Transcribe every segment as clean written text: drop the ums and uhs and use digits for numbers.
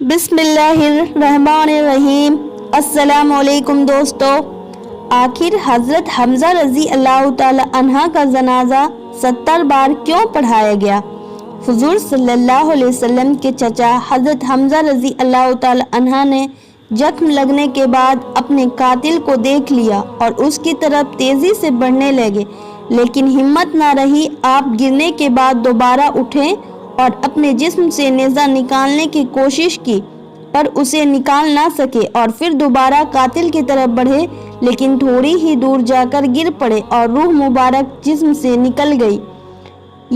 بسم اللہ الرحمن الرحیم۔ السلام علیکم دوستو۔ آخر حضرت حمزہ رضی اللہ تعالی عنہ کا جنازہ 70 بار کیوں پڑھایا گیا؟ حضور صلی اللہ علیہ وسلم کے چچا حضرت حمزہ رضی اللہ تعالی عنہ نے زخم لگنے کے بعد اپنے قاتل کو دیکھ لیا اور اس کی طرف تیزی سے بڑھنے لگے، لیکن ہمت نہ رہی۔ آپ گرنے کے بعد دوبارہ اٹھے اور اپنے جسم سے نیزہ نکالنے کی کوشش کی، پر اسے نکال نہ سکے اور پھر دوبارہ قاتل کی طرف بڑھے، لیکن تھوڑی ہی دور جا کر گر پڑے اور روح مبارک جسم سے نکل گئی۔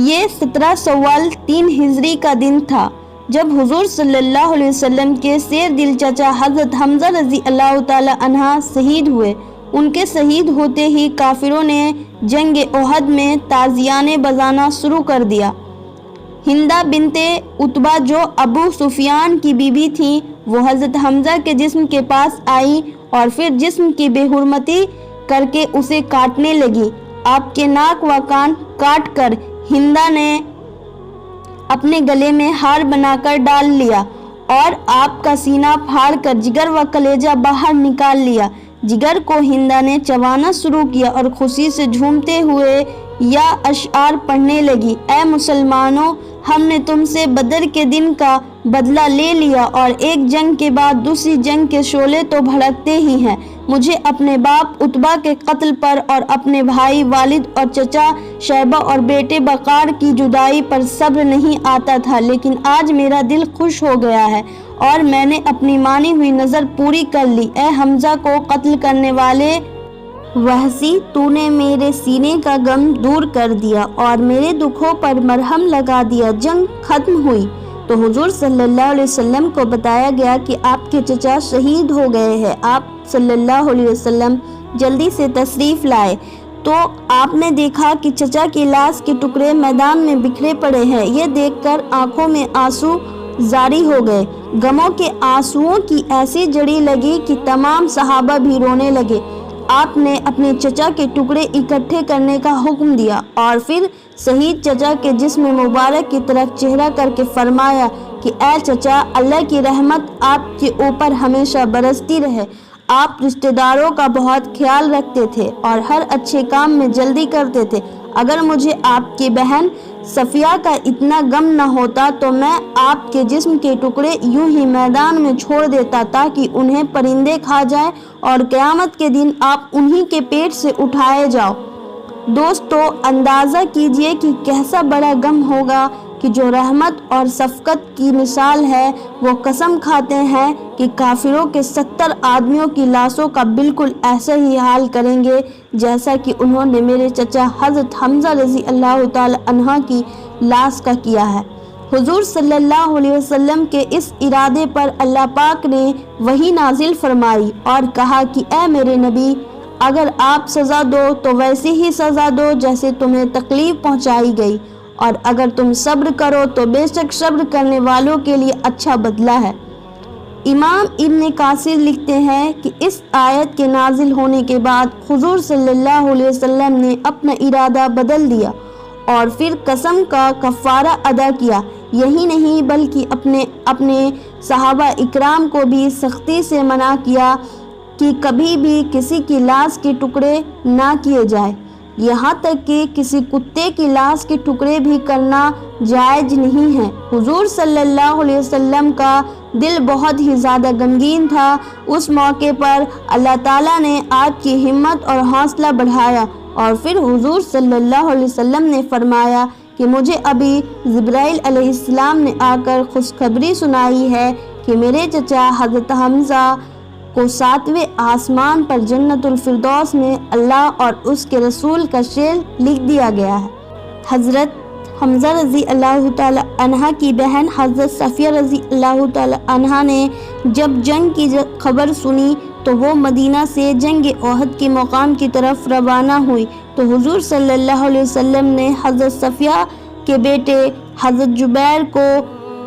یہ 17 شوال 3 ہجری کا دن تھا جب حضور صلی اللہ علیہ وسلم کے شیر دل چچا حضرت حمزہ رضی اللہ تعالی عنہ شہید ہوئے۔ ان کے شہید ہوتے ہی کافروں نے جنگ احد میں تازیانے بجانا شروع کر دیا۔ ہندہ بنت عتبہ جو ابو سفیان کی بیوی تھی، وہ حضرت حمزہ کے جسم کے پاس آئی اور پھر جسم کی بے حرمتی کر کے اسے کاٹنے لگی۔ آپ کے ناک و کان کاٹ کر ہندہ نے اپنے گلے میں ہار بنا کر ڈال لیا اور آپ کا سینہ پھاڑ کر جگر و کلیجہ باہر نکال لیا۔ جگر کو ہندہ نے چبانا شروع کیا اور خوشی سے جھومتے ہوئے یا اشعار پڑھنے لگی: اے مسلمانوں، ہم نے تم سے بدر کے دن کا بدلہ لے لیا اور ایک جنگ کے بعد دوسری جنگ کے شعلے تو بھڑکتے ہی ہیں۔ مجھے اپنے باپ عتبہ کے قتل پر اور اپنے بھائی والد اور چچا شیبہ اور بیٹے بکار کی جدائی پر صبر نہیں آتا تھا، لیکن آج میرا دل خوش ہو گیا ہے اور میں نے اپنی مانی ہوئی نظر پوری کر لی۔ اے حمزہ کو قتل کرنے والے وحشی، تو نے میرے سینے کا غم دور کر دیا اور میرے دکھوں پر مرہم لگا دیا۔ جنگ ختم ہوئی تو حضور صلی اللہ علیہ وسلم کو بتایا گیا کہ آپ کے چچا شہید ہو گئے ہیں۔ آپ صلی اللہ علیہ وسلم جلدی سے تشریف لائے تو آپ نے دیکھا کہ چچا کی لاش کے ٹکڑے میدان میں بکھرے پڑے ہیں۔ یہ دیکھ کر آنکھوں میں آنسو جاری ہو گئے۔ غموں کے آنسوؤں کی ایسی جڑی لگی کہ تمام صحابہ بھی رونے لگے۔ آپ نے اپنے چچا کے ٹکڑے اکٹھے کرنے کا حکم دیا اور پھر شہید چچا کے جسم مبارک کی طرف چہرہ کر کے فرمایا کہ اے چچا، اللہ کی رحمت آپ کے اوپر ہمیشہ برستی رہے۔ آپ رشتہ داروں کا بہت خیال رکھتے تھے اور ہر اچھے کام میں جلدی کرتے تھے۔ اگر مجھے آپ کی بہن صفیہ کا اتنا غم نہ ہوتا تو میں آپ کے جسم کے ٹکڑے یوں ہی میدان میں چھوڑ دیتا تاکہ انہیں پرندے کھا جائیں اور قیامت کے دن آپ انہی کے پیٹ سے اٹھائے جاؤ۔ دوستو، اندازہ کیجئے کہ کیسا بڑا غم ہوگا کہ جو رحمت اور شفقت کی مثال ہے، وہ قسم کھاتے ہیں کہ کافروں کے 70 آدمیوں کی لاشوں کا بالکل ایسا ہی حال کریں گے جیسا کہ انہوں نے میرے چچا حضرت حمزہ رضی اللہ تعالی عنہ کی لاش کا کیا ہے۔ حضور صلی اللہ علیہ وسلم کے اس ارادے پر اللہ پاک نے وحی نازل فرمائی اور کہا کہ اے میرے نبی، اگر آپ سزا دو تو ویسی ہی سزا دو جیسے تمہیں تکلیف پہنچائی گئی، اور اگر تم صبر کرو تو بے شک صبر کرنے والوں کے لیے اچھا بدلہ ہے۔ امام ابن کثیر لکھتے ہیں کہ اس آیت کے نازل ہونے کے بعد حضور صلی اللہ علیہ وسلم نے اپنا ارادہ بدل دیا اور پھر قسم کا کفارہ ادا کیا۔ یہی نہیں بلکہ اپنے صحابہ اکرام کو بھی سختی سے منع کیا کہ کبھی بھی کسی کی لاش کے ٹکڑے نہ کیے جائے، یہاں تک کہ کسی کتے کی لاش کے ٹکڑے بھی کرنا جائز نہیں ہے۔ حضور صلی اللہ علیہ وسلم کا دل بہت ہی زیادہ غمگین تھا۔ اس موقع پر اللہ تعالیٰ نے آپ کی ہمت اور حوصلہ بڑھایا اور پھر حضور صلی اللہ علیہ وسلم نے فرمایا کہ مجھے ابھی جبرائیل علیہ السلام نے آ کر خوشخبری سنائی ہے کہ میرے چچا حضرت حمزہ کو 7ویں آسمان پر جنت الفردوس میں اللہ اور اس کے رسول کا شعر لکھ دیا گیا ہے۔ حضرت حمزہ رضی اللہ تعالی عنہ کی بہن حضرت صفیہ رضی اللہ تعالی عنہ نے جب جنگ کی خبر سنی تو وہ مدینہ سے جنگ احد کے مقام کی طرف روانہ ہوئی تو حضور صلی اللہ علیہ وسلم نے حضرت صفیہ کے بیٹے حضرت جبیر کو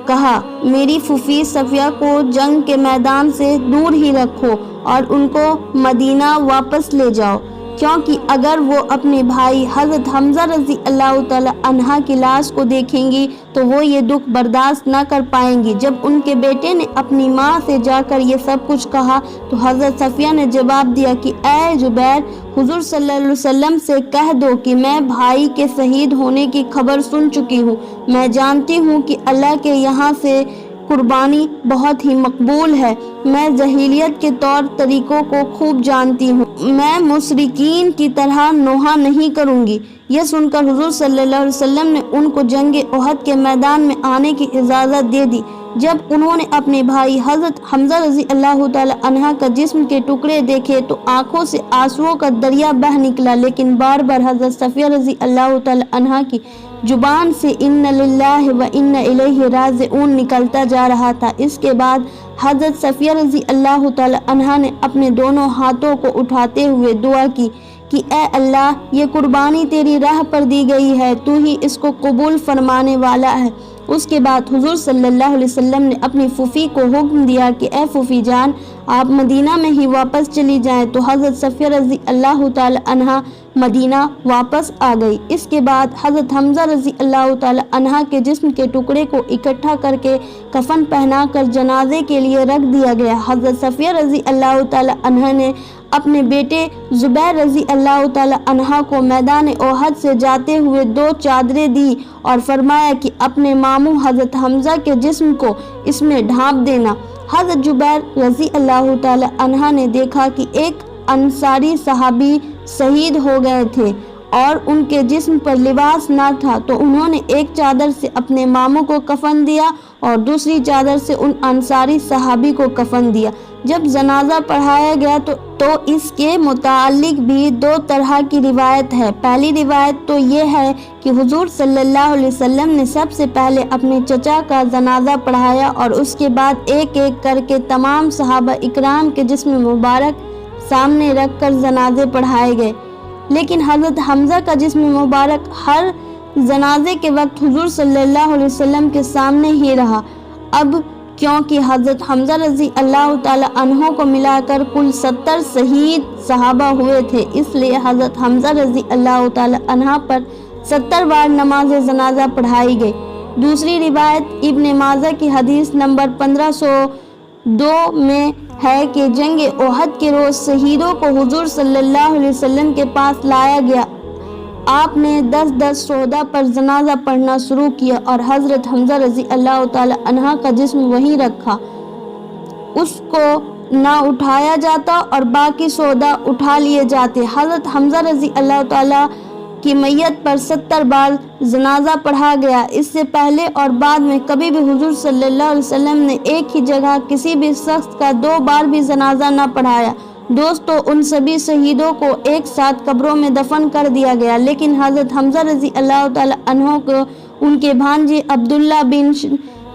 کہا، میری پھوپھی صفیہ کو جنگ کے میدان سے دور ہی رکھو اور ان کو مدینہ واپس لے جاؤ۔ کیونکہ اگر وہ اپنے بھائی حضرت حمزہ رضی اللہ تعالی عنہ کی لاش کو دیکھیں گی تو وہ یہ دکھ برداشت نہ کر پائیں گی۔ جب ان کے بیٹے نے اپنی ماں سے جا کر یہ سب کچھ کہا تو حضرت صفیہ نے جواب دیا کہ اے جبیر، حضور صلی اللہ علیہ وسلم سے کہہ دو کہ میں بھائی کے شہید ہونے کی خبر سن چکی ہوں۔ میں جانتی ہوں کہ اللہ کے یہاں سے قربانی بہت ہی مقبول ہے۔ میں جاہلیت کے طور طریقوں کو خوب جانتی ہوں۔ میں مشرکین کی طرح نوحہ نہیں کروں گی۔ یہ سن کر حضور صلی اللہ علیہ وسلم نے ان کو جنگ احد کے میدان میں آنے کی اجازت دے دی۔ جب انہوں نے اپنے بھائی حضرت حمزہ رضی اللہ تعالی عنہ کا جسم کے ٹکڑے دیکھے تو آنکھوں سے آنسوؤں کا دریا بہہ نکلا، لیکن بار بار حضرت صفیہ رضی اللہ تعالی عنہ کی زبان سے ان للہ و انا الیہ راجعون نکلتا جا رہا تھا۔ اس کے بعد حضرت صفیہ رضی اللہ تعالی عنہ نے اپنے دونوں ہاتھوں کو اٹھاتے ہوئے دعا کی کہ اے اللہ، یہ قربانی تیری راہ پر دی گئی ہے، تو ہی اس کو قبول فرمانے والا ہے۔ اس کے بعد حضور صلی اللہ علیہ وسلم نے اپنی پھوپھی کو حکم دیا کہ اے پھوپھی جان، آپ مدینہ میں ہی واپس چلی جائیں، تو حضرت صفیہ رضی اللہ تعالی عنہ مدینہ واپس آ گئی۔ اس کے بعد حضرت حمزہ رضی اللہ تعالی عنہ کے جسم کے ٹکڑے کو اکٹھا کر کے کفن پہنا کر جنازے کے لیے رکھ دیا گیا۔ حضرت صفیہ رضی اللہ تعالی عنہ نے اپنے بیٹے زبیر رضی اللہ تعالی عنہ کو میدان احد سے جاتے ہوئے 2 چادریں دی اور فرمایا کہ اپنے ماموں حضرت حمزہ کے جسم کو اس میں ڈھانپ دینا۔ حضرت زبیر رضی اللہ تعالی عنہ نے دیکھا کہ ایک انصاری صحابی شہید ہو گئے تھے اور ان کے جسم پر لباس نہ تھا، تو انہوں نے ایک چادر سے اپنے ماموں کو کفن دیا اور دوسری چادر سے ان انصاری صحابی کو کفن دیا۔ جب جنازہ پڑھایا گیا تو اس کے متعلق بھی 2 طرح کی روایت ہے۔ پہلی روایت تو یہ ہے کہ حضور صلی اللہ علیہ وسلم نے سب سے پہلے اپنے چچا کا جنازہ پڑھایا اور اس کے بعد ایک ایک کر کے تمام صحابہ اکرام کے جسم مبارک سامنے رکھ کر جنازے پڑھائے گئے، لیکن حضرت حمزہ کا جسم مبارک ہر جنازے کے وقت حضور صلی اللہ علیہ وسلم کے سامنے ہی رہا۔ اب کیونکہ حضرت حمزہ رضی اللہ تعالی عنہ کو ملا کر کل 70 شہید صحابہ ہوئے تھے، اس لیے حضرت حمزہ رضی اللہ تعالی عنہ پر 70 بار نماز جنازہ پڑھائی گئی۔ دوسری روایت ابن ماجہ کی حدیث نمبر 1502 میں ہے کہ جنگ احد کے روز شہیدوں کو حضور صلی اللہ علیہ وسلم کے پاس لایا گیا۔ آپ نے 10 شہداء پر جنازہ پڑھنا شروع کیا اور حضرت حمزہ رضی اللہ تعالی عنہ کا جسم وہیں رکھا، اس کو نہ اٹھایا جاتا اور باقی شہداء اٹھا لیے جاتے۔ حضرت حمزہ رضی اللہ تعالی کی میت پر 70 بار جنازہ پڑھا گیا۔ اس سے پہلے اور بعد میں کبھی بھی حضور صلی اللہ علیہ وسلم نے ایک ہی جگہ کسی بھی شخص کا 2 بار بھی جنازہ نہ پڑھایا۔ دوستو، ان سبھی شہیدوں کو ایک ساتھ قبروں میں دفن کر دیا گیا، لیکن حضرت حمزہ رضی اللہ تعالی عنہ کو ان کے بھانجے عبداللہ بن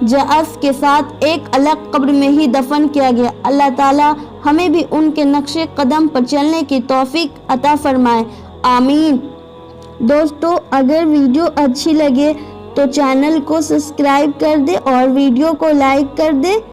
جعفر کے ساتھ ایک الگ قبر میں ہی دفن کیا گیا۔ اللہ تعالی ہمیں بھی ان کے نقش قدم پر چلنے کی توفیق عطا فرمائے، آمین۔ دوستو، اگر ویڈیو اچھی لگے تو چینل کو سبسکرائب کر دے اور ویڈیو کو لائک کر دے۔